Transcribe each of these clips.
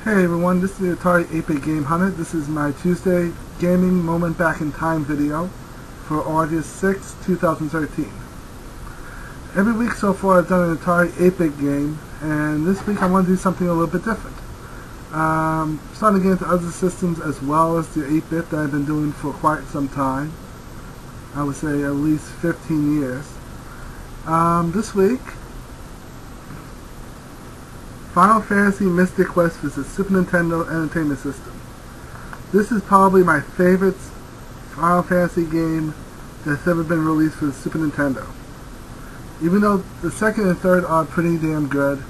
Hey everyone, this is the Atari 8-Bit Game Hunter. This is my Tuesday Gaming Moment Back in Time video for August 6, 2013. Every week so far I've done an Atari 8-Bit game, and this week I want to do something a little bit different. Starting to get into other systems as well as the 8-Bit that I've been doing for quite some time. I would say at least 15 years. This week, Final Fantasy Mystic Quest for the Super Nintendo Entertainment System. This is probably my favorite Final Fantasy game that's ever been released for the Super Nintendo. Even though the second and third are pretty damn good,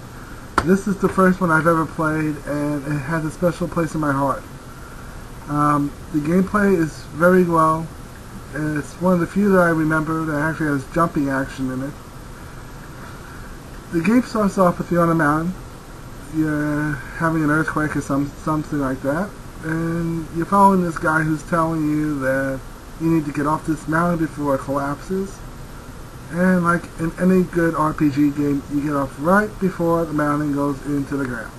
this is the first one I've ever played, and it has a special place in my heart. The gameplay is very well. It's one of the few that I remember that actually has jumping action in it. The game starts off with you on a mountain. You're having an earthquake or something like that, and you're following this guy who's telling you that you need to get off this mountain before it collapses. And like in any good RPG game, you get off right before the mountain goes into the ground.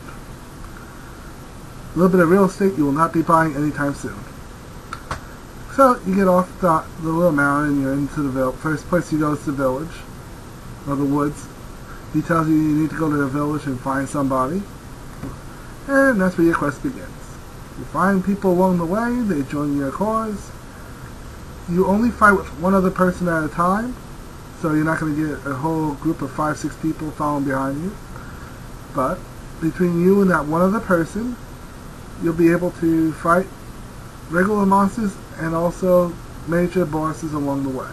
A little bit of real estate you will not be buying anytime soon. So you get off the little mountain and you're into the village. First place you go is the village, or the woods. He tells you need to go to the village and find somebody, and that's where your quest begins. You find people along the way, they join your cause. You only fight with one other person at a time, so you're not going to get a whole group of 5-6 people following behind you. But between you and that one other person, you'll be able to fight regular monsters and also major bosses along the way.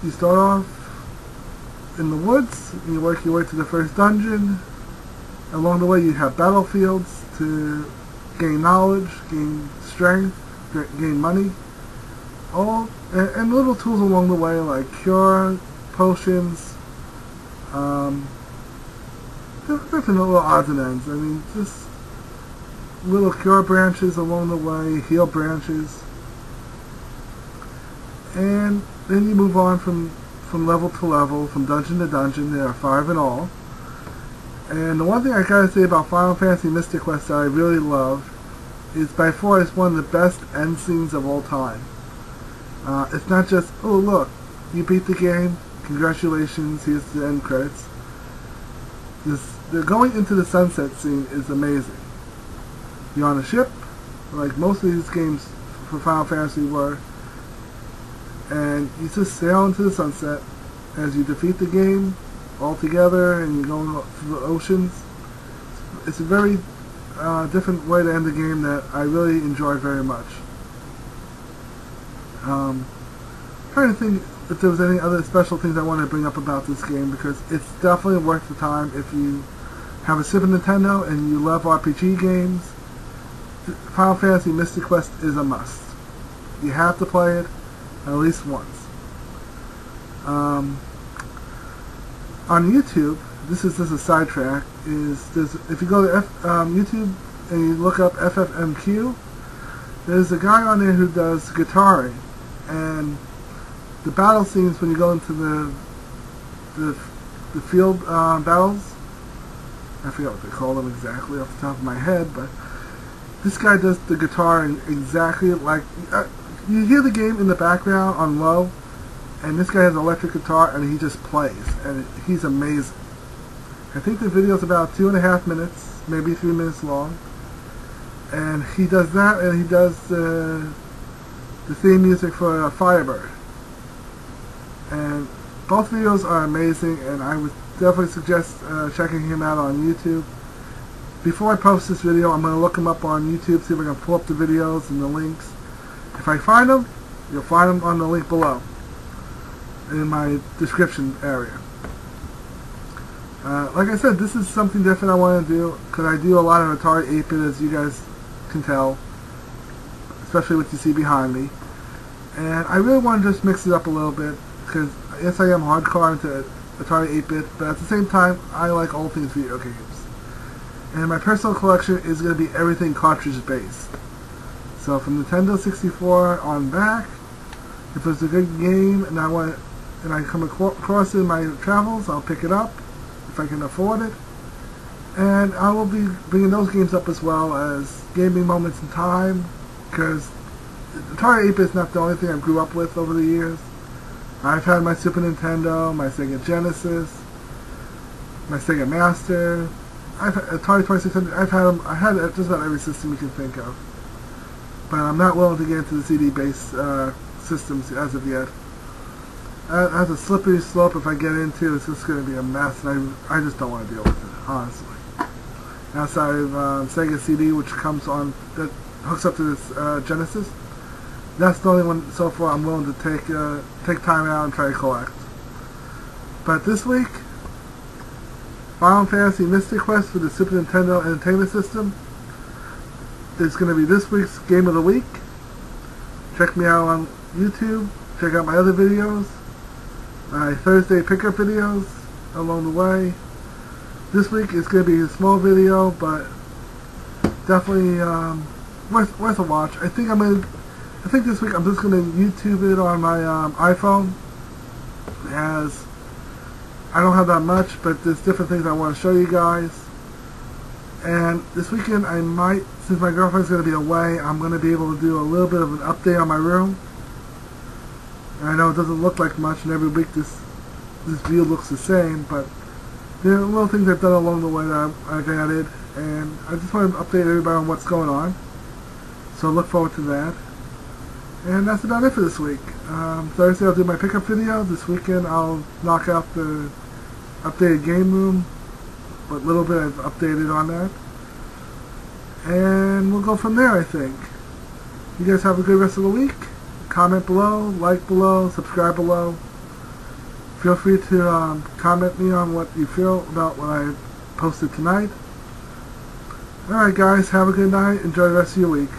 You start off in the woods, you work your way to the first dungeon. Along the way you have battlefields to gain knowledge, gain strength, gain money, and little tools along the way like cure, potions, different little odds and ends. I mean, just little cure branches along the way, heal branches, and then you move on from level to level, from dungeon to dungeon. There are 5 in all. And the one thing I gotta say about Final Fantasy Mystic Quest that I really love is by far it's one of the best end scenes of all time. It's not just, oh look, you beat the game, congratulations, here's the end credits. The going into the sunset scene is amazing. You're on a ship, like most of these games for Final Fantasy were, and you just sail into the sunset as you defeat the game all together, and you go through the oceans. It's a very different way to end the game that I really enjoy very much. Trying to think if there was any other special things I wanted to bring up about this game, because it's definitely worth the time if you have a Super Nintendo and you love RPG games. Final Fantasy Mystic Quest is a must. You have to play it at least once. On YouTube, this is just a sidetrack, if you go to YouTube and you look up FFMQ, there's a guy on there who does guitaring, and the battle scenes when you go into the field battles, I forget what they call them exactly off the top of my head, but this guy does the guitaring exactly like you hear the game in the background on low, and this guy has an electric guitar and he just plays, and he's amazing. I think the video's about 2.5 minutes, maybe 3 minutes long, and he does that, and he does the theme music for Firebird. And both videos are amazing, and I would definitely suggest checking him out on YouTube. Before I post this video, I'm going to look him up on YouTube, see if I can pull up the videos and the links. If I find them, you'll find them on the link below in my description area. Like I said, this is something different I want to do, because I do a lot of Atari 8-Bit, as you guys can tell, especially what you see behind me. And I really want to just mix it up a little bit, because yes, I am hardcore into Atari 8-Bit, but at the same time, I like all things video games. And my personal collection is going to be everything cartridge based. So from Nintendo 64 on back, if it's a good game and I come across it in my travels, I'll pick it up if I can afford it. And I will be bringing those games up as well as gaming moments in time, because Atari 8-bit is not the only thing I grew up with over the years. I've had my Super Nintendo, my Sega Genesis, my Sega Master, I've had Atari 2600. I had just about every system you can think of. But I'm not willing to get into the CD-based systems as of yet. That's a slippery slope. If I get into, it's just going to be a mess, and I just don't want to deal with it, honestly. Outside of Sega CD, which comes on, that hooks up to this Genesis, that's the only one so far I'm willing to take time out and try to collect. But this week, Final Fantasy Mystic Quest for the Super Nintendo Entertainment System is going to be this week's Game of the Week. Check me out on YouTube. Check out my other videos. My Thursday pickup videos along the way. This week is going to be a small video, but definitely worth a watch. I think this week I'm just going to YouTube it on my iPhone, as I don't have that much, but there's different things I want to show you guys. And this weekend I might, since my girlfriend's going to be away, I'm going to be able to do a little bit of an update on my room. And I know it doesn't look like much, and every week this view looks the same, but there are little things I've done along the way that I've added, and I just want to update everybody on what's going on. So look forward to that. And that's about it for this week. Thursday I'll do my pickup video. This weekend I'll knock out the updated game room. What little bit I've updated on that. And we'll go from there, I think. You guys have a good rest of the week. Comment below, like below, subscribe below. Feel free to comment me on what you feel about what I posted tonight. Alright guys, have a good night. Enjoy the rest of your week.